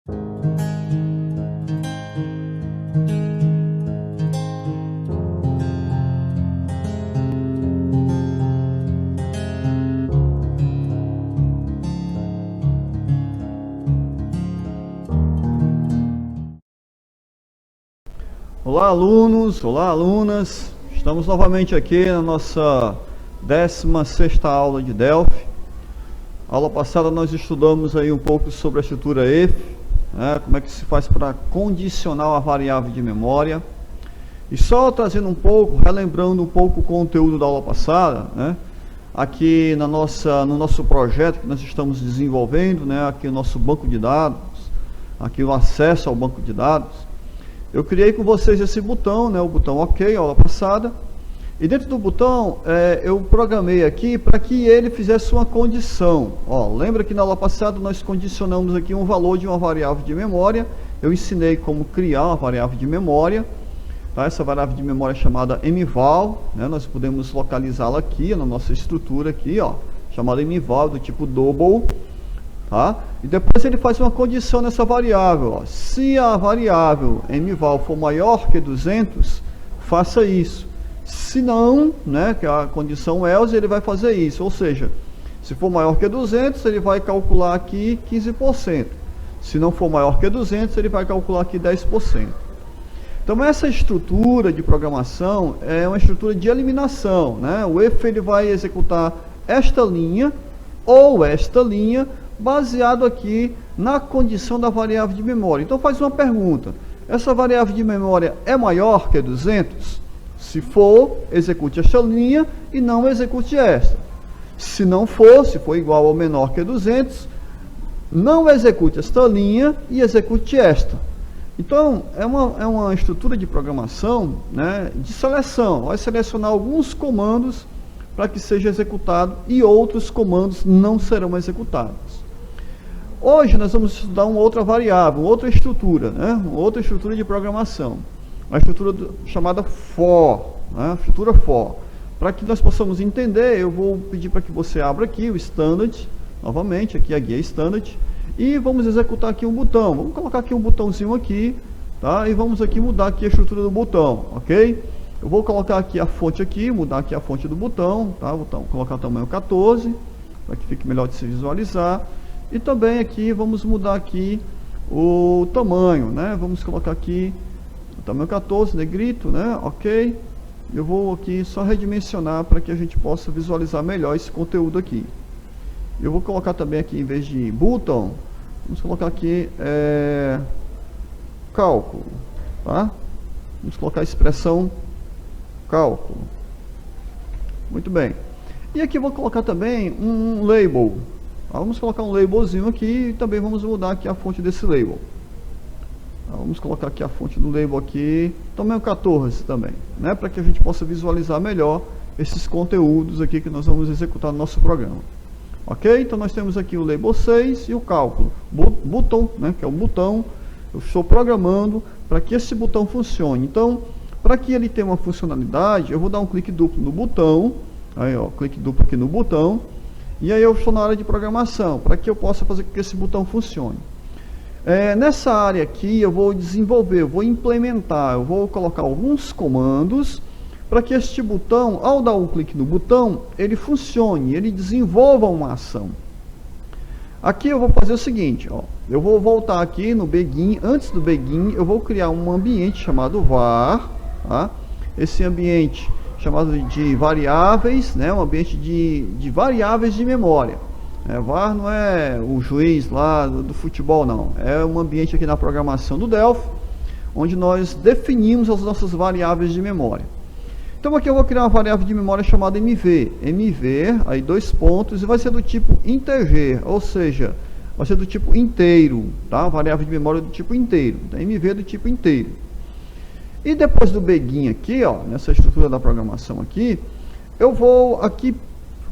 Olá alunos, olá alunas, estamos novamente aqui na nossa 16ª aula de Delphi. Aula passada nós estudamos aí um pouco sobre a estrutura if, né, como é que se faz para condicionar a variável de memória. E só trazendo um pouco, relembrando um pouco o conteúdo da aula passada, né, aqui no nosso projeto que nós estamos desenvolvendo, né, aqui o nosso banco de dados, aqui o acesso ao banco de dados. Eu criei com vocês esse botão, né, o botão OK, aula passada. E dentro do botão, eu programei aqui para que ele fizesse uma condição. Ó, lembra que na aula passada nós condicionamos aqui um valor de uma variável de memória. Eu ensinei como criar uma variável de memória. Tá? Essa variável de memória é chamada mval, né? Nós podemos localizá-la aqui na nossa estrutura aqui, ó, chamada mval do tipo double. Tá? E depois ele faz uma condição nessa variável. Ó. Se a variável mval for maior que 200, faça isso. Se não, né, que a condição else, ele vai fazer isso. Ou seja, se for maior que 200, ele vai calcular aqui 15%. Se não for maior que 200, ele vai calcular aqui 10%. Então essa estrutura de programação é uma estrutura de eliminação. Né? O if ele vai executar esta linha ou esta linha, baseado aqui na condição da variável de memória. Então faz uma pergunta: essa variável de memória é maior que 200? Se for, execute esta linha e não execute esta. Se não for, se for igual ou menor que 200, não execute esta linha e execute esta. Então é uma estrutura de programação, né, de seleção. Vai selecionar alguns comandos para que seja executado e outros comandos não serão executados. Hoje nós vamos estudar uma outra variável, outra estrutura, né? Uma outra estrutura de programação, uma estrutura chamada for, né? Estrutura for. Para que nós possamos entender, eu vou pedir para que você abra aqui o standard, novamente, aqui a guia standard, e vamos executar aqui um botão. Vamos colocar aqui um botãozinho aqui, tá? E vamos aqui mudar aqui a estrutura do botão, ok? Eu vou colocar aqui a fonte aqui, mudar aqui a fonte do botão, tá? Vou colocar o tamanho 14, para que fique melhor de se visualizar. E também aqui vamos mudar aqui o tamanho, né? Vamos colocar aqui o tamanho 14, negrito, né? Ok. Eu vou aqui só redimensionar para que a gente possa visualizar melhor esse conteúdo aqui. Eu vou colocar também aqui, em vez de button, vamos colocar aqui cálculo, tá? Vamos colocar a expressão cálculo. Muito bem. E aqui eu vou colocar também um label. Vamos colocar um labelzinho aqui e também vamos mudar aqui a fonte desse label. Vamos colocar aqui a fonte do label aqui, tamanho 14 também, né? Para que a gente possa visualizar melhor esses conteúdos aqui que nós vamos executar no nosso programa. Ok? Então nós temos aqui o label 6 e o cálculo. Button, né? Que é o botão. Eu estou programando para que esse botão funcione. Então, para que ele tenha uma funcionalidade, eu vou dar um clique duplo no botão. Aí, ó, clique duplo aqui no botão. E aí eu estou na área de programação, para que eu possa fazer com que esse botão funcione. Nessa área aqui eu vou desenvolver, eu vou implementar, eu vou colocar alguns comandos para que este botão, ao dar um clique no botão, ele funcione, ele desenvolva uma ação. Aqui eu vou fazer o seguinte, ó, eu vou voltar aqui no begin, antes do begin eu vou criar um ambiente chamado var, tá? Esse ambiente chamado de variáveis, né, um ambiente de variáveis de memória. VAR não é o juiz lá do futebol, não. É um ambiente aqui na programação do Delphi, onde nós definimos as nossas variáveis de memória. Então aqui eu vou criar uma variável de memória chamada mv, aí 2 pontos, e vai ser do tipo integer, ou seja, vai ser do tipo inteiro, tá? Variável de memória do tipo inteiro, então mv do tipo inteiro. E depois do begin aqui, ó, nessa estrutura da programação aqui, eu vou aqui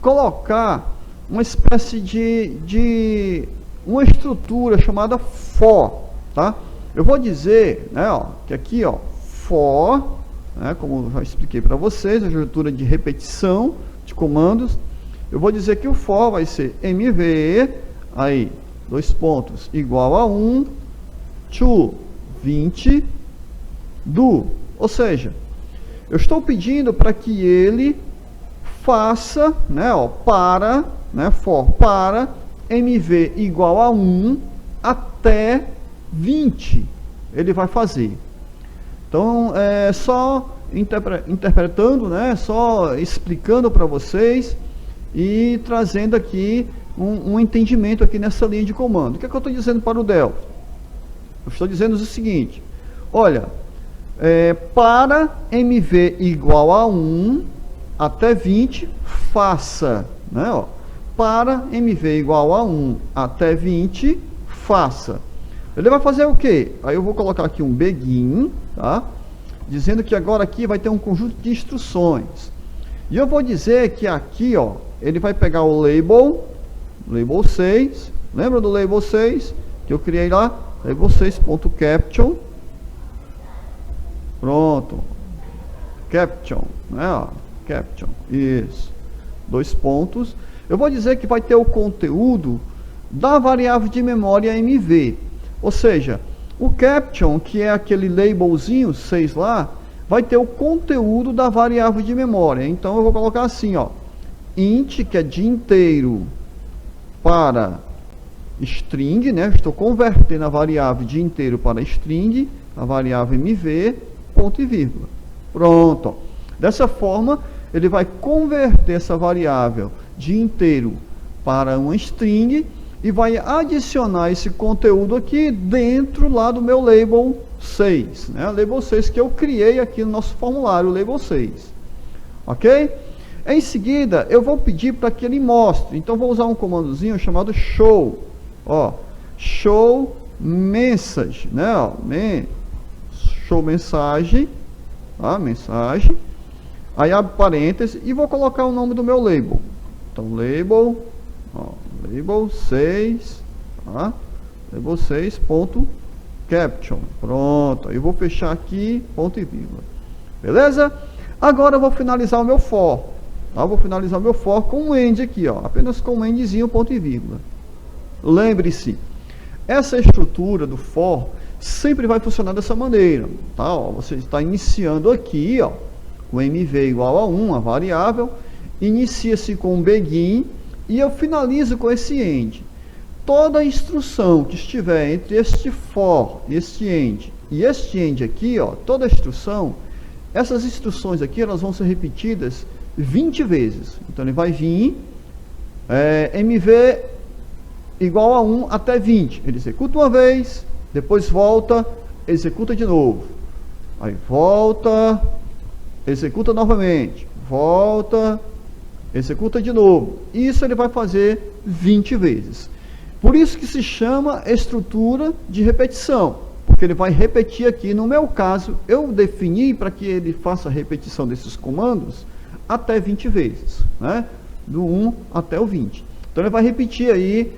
colocar uma espécie de uma estrutura chamada for, tá? Eu vou dizer, né, ó, que aqui, ó, for, né, como eu já expliquei para vocês, a estrutura de repetição de comandos, eu vou dizer que o for vai ser mv, aí, 2 pontos, igual a 1, to 20 do. Ou seja, eu estou pedindo para que ele faça, né, ó, para, né, for para mv igual a 1 até 20. Ele vai fazer. Então, é só interpretando, né, só explicando para vocês e trazendo aqui um entendimento aqui nessa linha de comando. O que é que eu estou dizendo para o Delphi? Eu estou dizendo o seguinte: olha, para mv igual a 1 até 20, faça, né, ó, para mv igual a 1 até 20, faça. Ele vai fazer o quê? Aí eu vou colocar aqui um begin, tá? Dizendo que agora aqui vai ter um conjunto de instruções. E eu vou dizer que aqui, ó, ele vai pegar o label 6, lembra do label 6 que eu criei lá? Label 6.caption. Pronto. Caption, né? Ó, caption. Isso. 2 pontos. Eu vou dizer que vai ter o conteúdo da variável de memória mv. Ou seja, o caption, que é aquele labelzinho 6 lá, vai ter o conteúdo da variável de memória. Então eu vou colocar assim, ó, int, que é de inteiro, para string, né? Estou convertendo a variável de inteiro para string, a variável mv, ponto e vírgula. Pronto. Dessa forma, ele vai converter essa variável de inteiro para uma string e vai adicionar esse conteúdo aqui dentro lá do meu label 6, né? Label 6 que eu criei aqui no nosso formulário, label 6. Ok? Em seguida, eu vou pedir para que ele mostre. Então, vou usar um comandozinho chamado show. Ó, show message, né? Ó, show mensagem, tá? Mensagem. Aí abre parênteses e vou colocar o nome do meu label. Então, label, ó, label 6, tá? Label 6.caption. Pronto. Aí eu vou fechar aqui, ponto e vírgula. Beleza? Agora eu vou finalizar o meu for. Tá? Eu vou finalizar o meu for com um end aqui, ó. Apenas com um endzinho, ponto e vírgula. Lembre-se, essa estrutura do for sempre vai funcionar dessa maneira. Tá? Ó, você está iniciando aqui, ó, o mv igual a 1, a variável. Inicia-se com um begin e eu finalizo com esse end. Toda instrução que estiver entre este for, este end e este end aqui, ó, toda instrução, essas instruções aqui, elas vão ser repetidas 20 vezes. Então ele vai vir mv igual a 1 até 20. Ele executa uma vez, depois volta, executa de novo. Aí volta, executa novamente, volta, executa de novo. Isso ele vai fazer 20 vezes. Por isso que se chama estrutura de repetição, porque ele vai repetir aqui. No meu caso, eu defini para que ele faça a repetição desses comandos até 20 vezes, né? Do 1 até o 20. Então ele vai repetir aí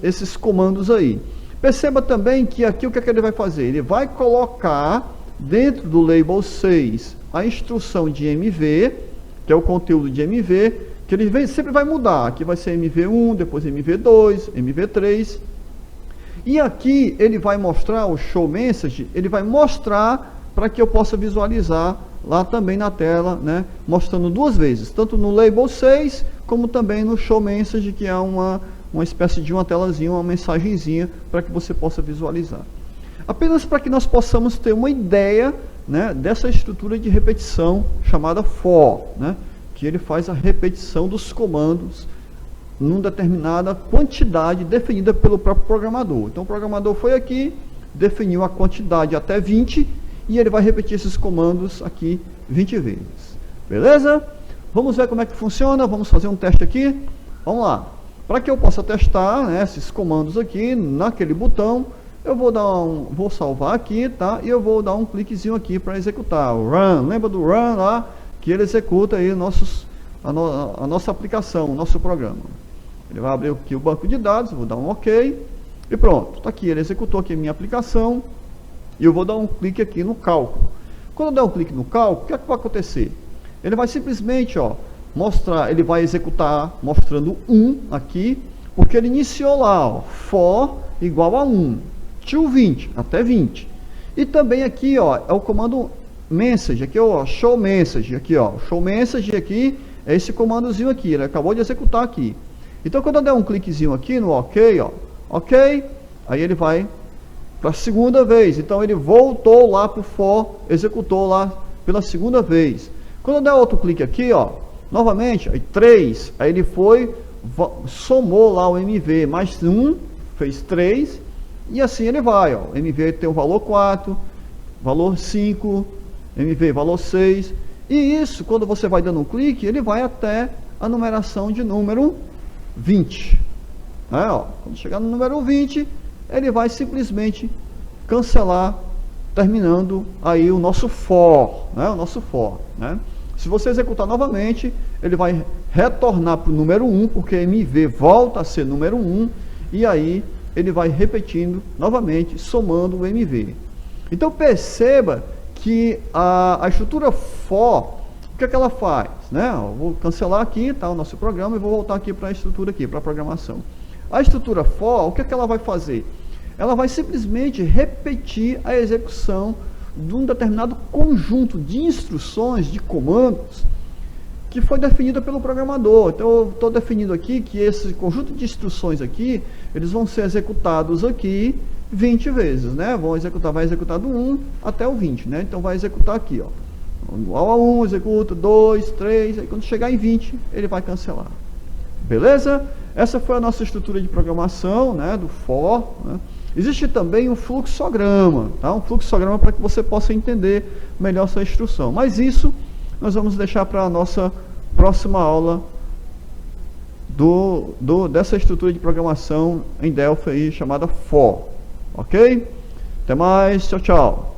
esses comandos aí. Perceba também que aqui o que é que ele vai fazer? Ele vai colocar dentro do label 6 a instrução de mv, que é o conteúdo de mv, que ele sempre vai mudar. Aqui vai ser mv1, depois mv2, mv3. E aqui ele vai mostrar o show message, ele vai mostrar para que eu possa visualizar lá também na tela, né? Mostrando duas vezes, tanto no label 6, como também no show message, que é uma espécie de uma telazinha, uma mensagenzinha, para que você possa visualizar. Apenas para que nós possamos ter uma ideia, né, dessa estrutura de repetição chamada for, né? Que ele faz a repetição dos comandos numa determinada quantidade definida pelo próprio programador. Então o programador foi aqui, definiu a quantidade até 20 e ele vai repetir esses comandos aqui 20 vezes. Beleza? Vamos ver como é que funciona, vamos fazer um teste aqui. Vamos lá. Para que eu possa testar, né, esses comandos aqui naquele botão, eu vou salvar aqui, tá? E eu vou dar um cliquezinho aqui para executar o run. Lembra do run lá? Que ele executa aí a nossa aplicação, o nosso programa. Ele vai abrir aqui o banco de dados, eu vou dar um OK e pronto. Está aqui, ele executou aqui a minha aplicação e eu vou dar um clique aqui no cálculo. Quando eu der um clique no cálculo, o que é que vai acontecer? Ele vai simplesmente, ó, mostrar, ele vai executar mostrando 1 aqui, porque ele iniciou lá, ó, for igual a 1. to 20, até 20. E também aqui, ó, é o comando message, aqui, ó, show message, aqui, ó, show message aqui, é esse comandozinho aqui, ele acabou de executar aqui. Então, quando eu der um cliquezinho aqui no OK, ó, OK, aí ele vai para a segunda vez. Então, ele voltou lá para o for, executou lá pela segunda vez. Quando eu der outro clique aqui, ó, novamente, aí 3, aí ele foi, somou lá o MV, mais 1, fez 3, e assim ele vai, ó. MV tem o valor 4, valor 5, MV valor 6, e isso, quando você vai dando um clique, ele vai até a numeração de número 20. Ó, quando chegar no número 20, ele vai simplesmente cancelar, terminando aí o nosso for, né? O nosso for, né? Se você executar novamente, ele vai retornar para o número 1, porque MV volta a ser número 1, e aí ele vai repetindo novamente, somando o MV. Então perceba que a estrutura for, o que é que ela faz? Né? Eu vou cancelar aqui, tá, o nosso programa, e vou voltar aqui para a estrutura aqui, para a programação. A estrutura for, o que é que ela vai fazer? Ela vai simplesmente repetir a execução de um determinado conjunto de instruções, de comandos, que foi definido pelo programador. Então, eu estou definindo aqui que esse conjunto de instruções aqui, eles vão ser executados aqui 20 vezes, né? Vai executar do 1 até o 20, né? Então, vai executar aqui, ó. Igual a 1, executa 2, 3, aí quando chegar em 20, ele vai cancelar. Beleza? Essa foi a nossa estrutura de programação, né? Do for, né? Existe também um fluxograma, tá? Um fluxograma para que você possa entender melhor essa instrução. Mas isso nós vamos deixar para a nossa próxima aula dessa estrutura de programação em Delphi aí, chamada for. Ok? Até mais, tchau, tchau.